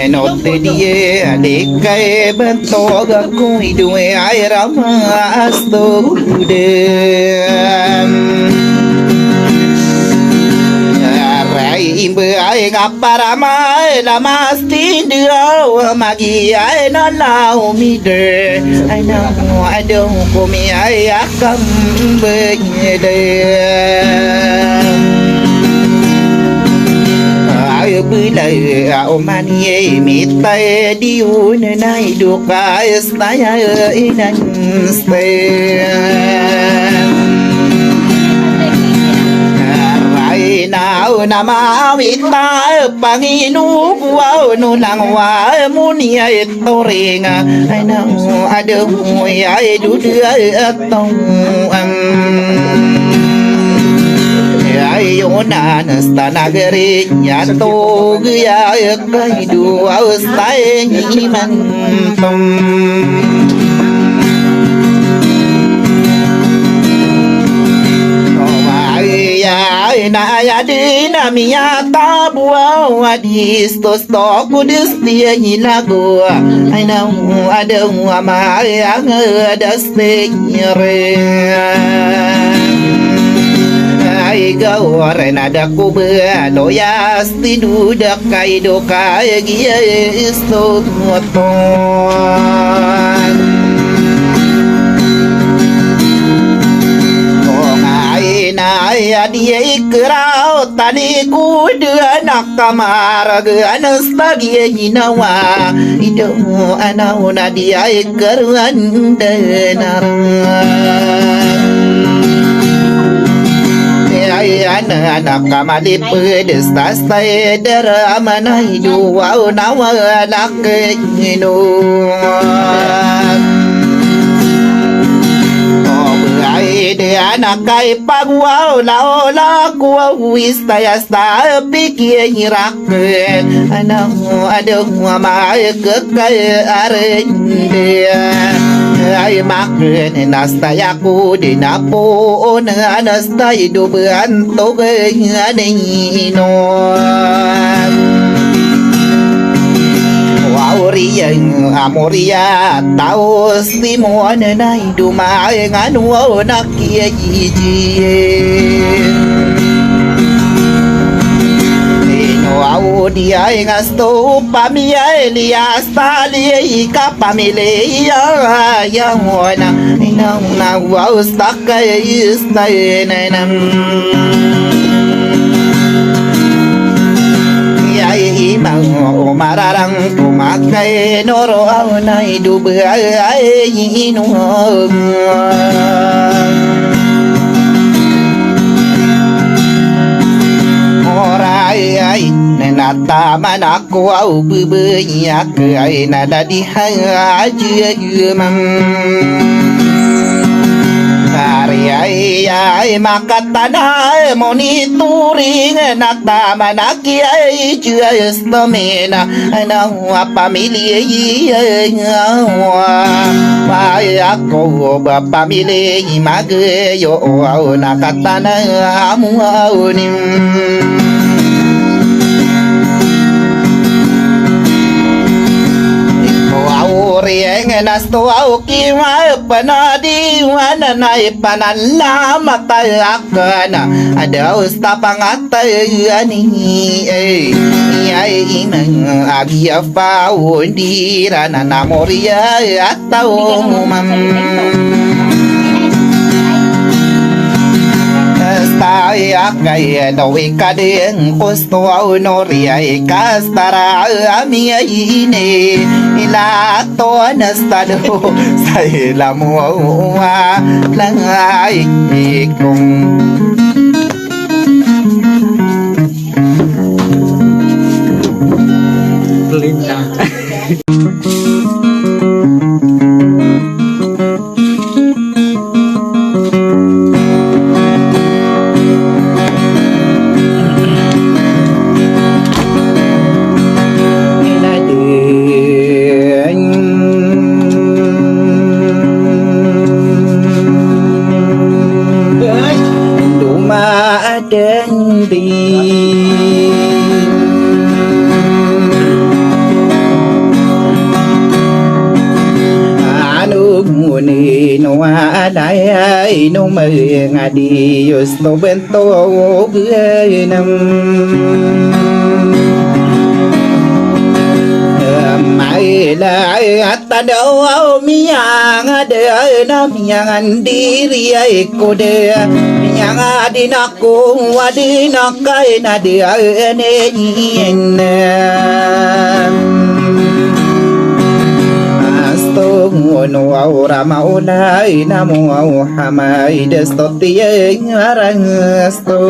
nốt đi để cây bên to gần cùi đuôi ai rắm asto đêm rai bữa ai gặp paramai namaste đưa magi ai nó lao mi đê ai nào ai đâu có mi ai cầm bên đây bữa lời ôm anh ye mi tay đi uống này được cái stay ở nan stay rai nào nama mi tay pangi nu wow nu lang wa muni ai toringa ai nào ada mui ai du đưa tông ayona stanagari nyato gya kai du austai ni mantum na ya dina miya tabua wadis to sto kudus dia hilago ai nau ada ama yang ada senyere ai gawar nada kubah loyas tidu dakai dokai gia isto moton ai na dia ikrau tani kuda nak kamar ganas bagi hinawa itu anau nadia ikruan denar anak kamali pedes tasai drama nai dua nawa nak nginu dia anak kai pagwau lao la kuwa wistaya sta pikir nyirak anak ada ma ke kai arende ai makren nastayaku di napo na nastai do banto nino Waurian amoria taos timon na idumay ngano nakiyiji Wow dia ngasto pamia Elias tali kapamilia yang wana inang na wow stakay istaynam Yai mang umararang tumakay noro na idubay inuhong Oray natama naku au bebenyak ay nada di haji mam Ay makatana monitoring natama naki ay just domina na pamilya ay ako ba pamilya magayo nakatana amunim Rieng nasto au kima panadi wana nai panalla mata akana ada usta pangata ani ai imang agia fau ndira na namoria atau mam Stai akai doi kadeng posto au noria kastara amia ine ila to nastado sai la mua langai kong Linda lại nô mơ ngadi yusto bento nam mai lại ta đâu miang ada na miang diri ko de miang adina ko adina kai na de ne yin no aura maulai namo hamai destoti arasto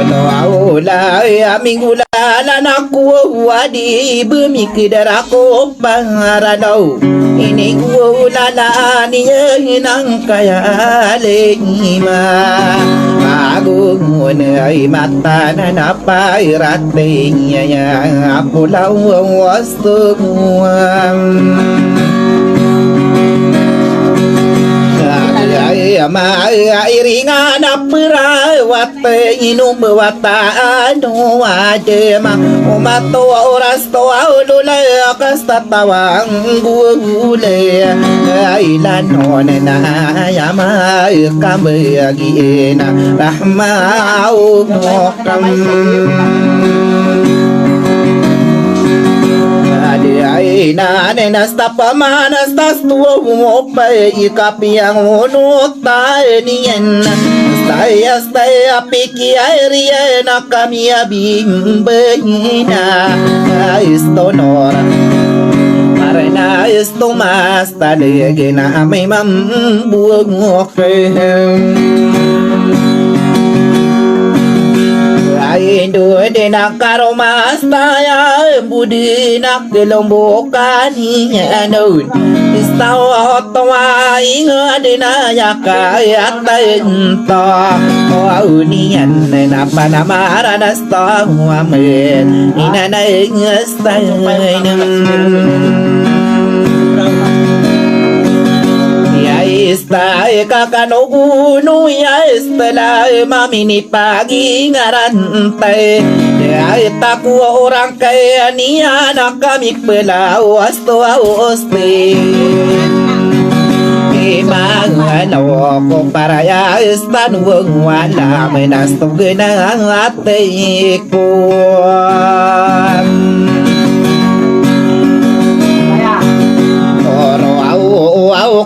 no aulai amingulala naku wadi bumi kidarako pangarado ini ulala ni nang kaya lima aku ngunai mata na napai ratenya ya pulau wastu ma iringan apra wate inum wata anu adema umato oras to aulula kastatawang gule ailan onena yama kamagina rahmau mokam na nenas tapamanas tas tuwa mo pa ikapiang unot tayo niyan stay apiki ay na kami abing bahina isto nora marina isto mas talige na may mambuang Indo de nakaromas taya budi nak gelombokan hianun istau otwa inga de na yakaya tenta unian na panamara na sta amen inana ingestainum Istai kakanogu nu ya istai mami ni pagi ngarantai ya taku orang kaya ni anak kami pelau asto oste Imangano ko para ya istan wala menasto gena ate ko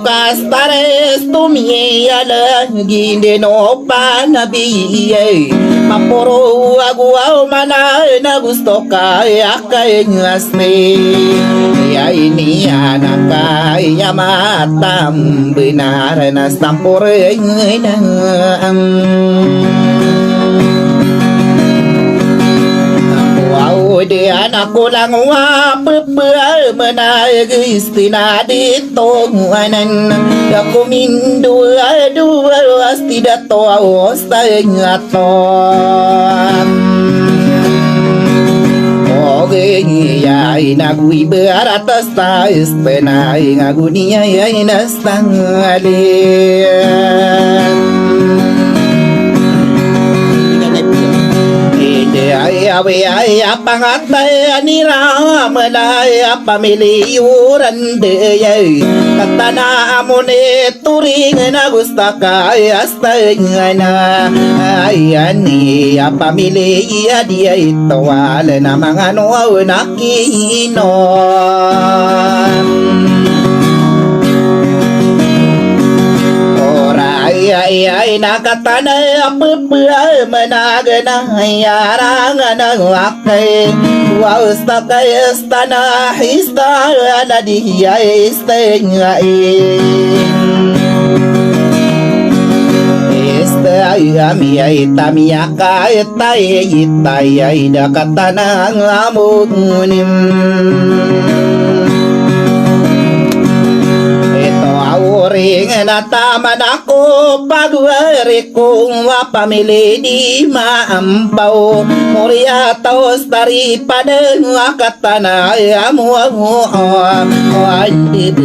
Kastares tumia lagi de no panabi maporo agua mana na gusto kaya kay ngasme ya ini anak kaya matam benar na sampore na di anak kulang wapepel menagis tinadito anan aku mindu dua tidak tahu sengaton Oke ya inagui beratas tais penai ngagunia ya inastangale ay pangatay anira malay pamiliyuran deyay katana amone turing na gusta kay astay na ay ani pamiliya diya ito wala na mga nuaw nakinom ay nakatanay apapay managanay arangan ang wakay wausta kay estana hista na diya estay ay ami ay tamiya kay tay ay nakatanang amunim ring na taman ako pagwari kong wapamili di maampaw moriatos tari padeng wakatana amu andi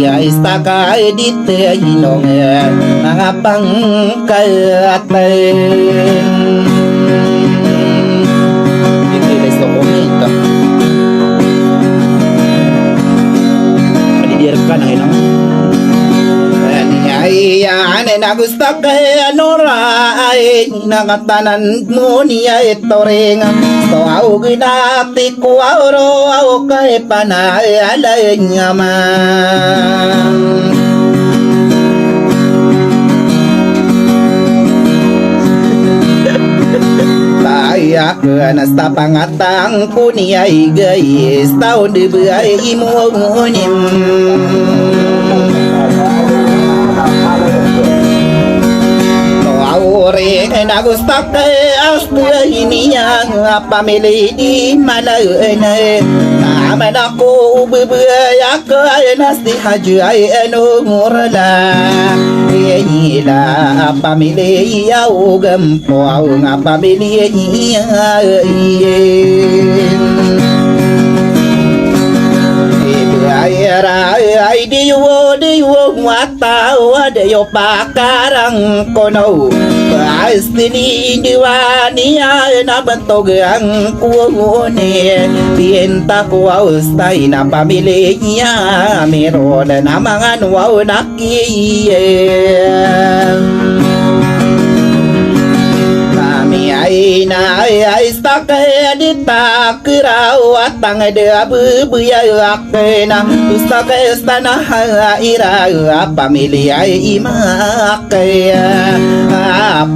ya istakay dite inong mga pangkayatay ito guys, ito gusta kay anora ay nakatanan mo niya ito ring so ako ginati ko auro ako kay panay alay nga man Kaya nasta pangatang kuniyay gayes taon di bay imuunim Aure na gusto kay asya iniya pamili di malayan Naman ako ubibaya kay nasti hajay ano murala Nila pamili yaw gampo nga pamili niya ay diwo wata wadayo pakarang kono pasti ni diwani ay nabantog ang kuone pinta ko stay na pamilya niya meron na mga nuwaw nakiyen ay na ay stakay dita kiraw at ang bubuyak na ustakay stana ira pamilya ay imakay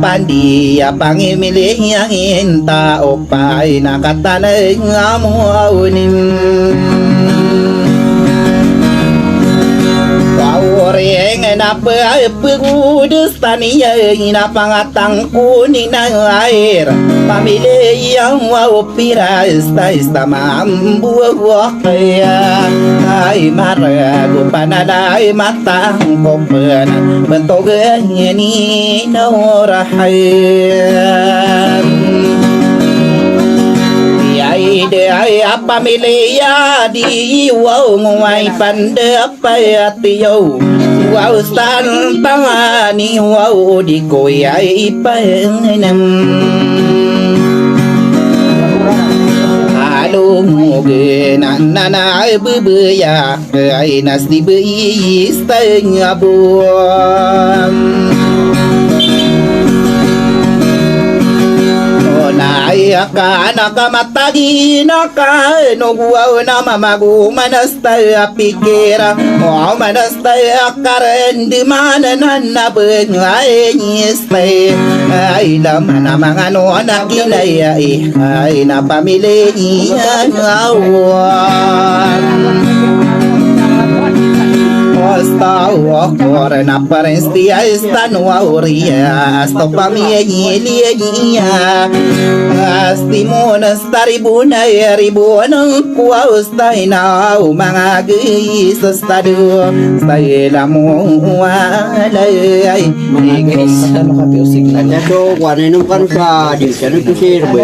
pandi pangimili yang tao pa ay nakatanay nga mo unim Oreng na pagudus taniya na pangatang kunin ng air pamilya wow piras ista mambuwa kaya ay marago panalay matang kopan bentogan ni naurahan ay pamilya di wow nguay pandapay at iyo wow stan pangani wow di ko ay ipanam halong na bubuya ay nasdi buistang abuam Nayaka nakamatagi naka Nuguaw na mamagumanastay pikira O manastay akaren di mananan na bengay nistay Ay laman na mga na kinayay Ay napamili niya ngawan Hasta wakor na parenstiya estanwa uria Hasta pamiyayiliya Hasti mo na staribuna Ribuanang kuwa ustay na Mga gayis estado Stay mo walay Guys, ano ka piusig na? Ito, kung ano yung kansa, di siya nagkusir, boy.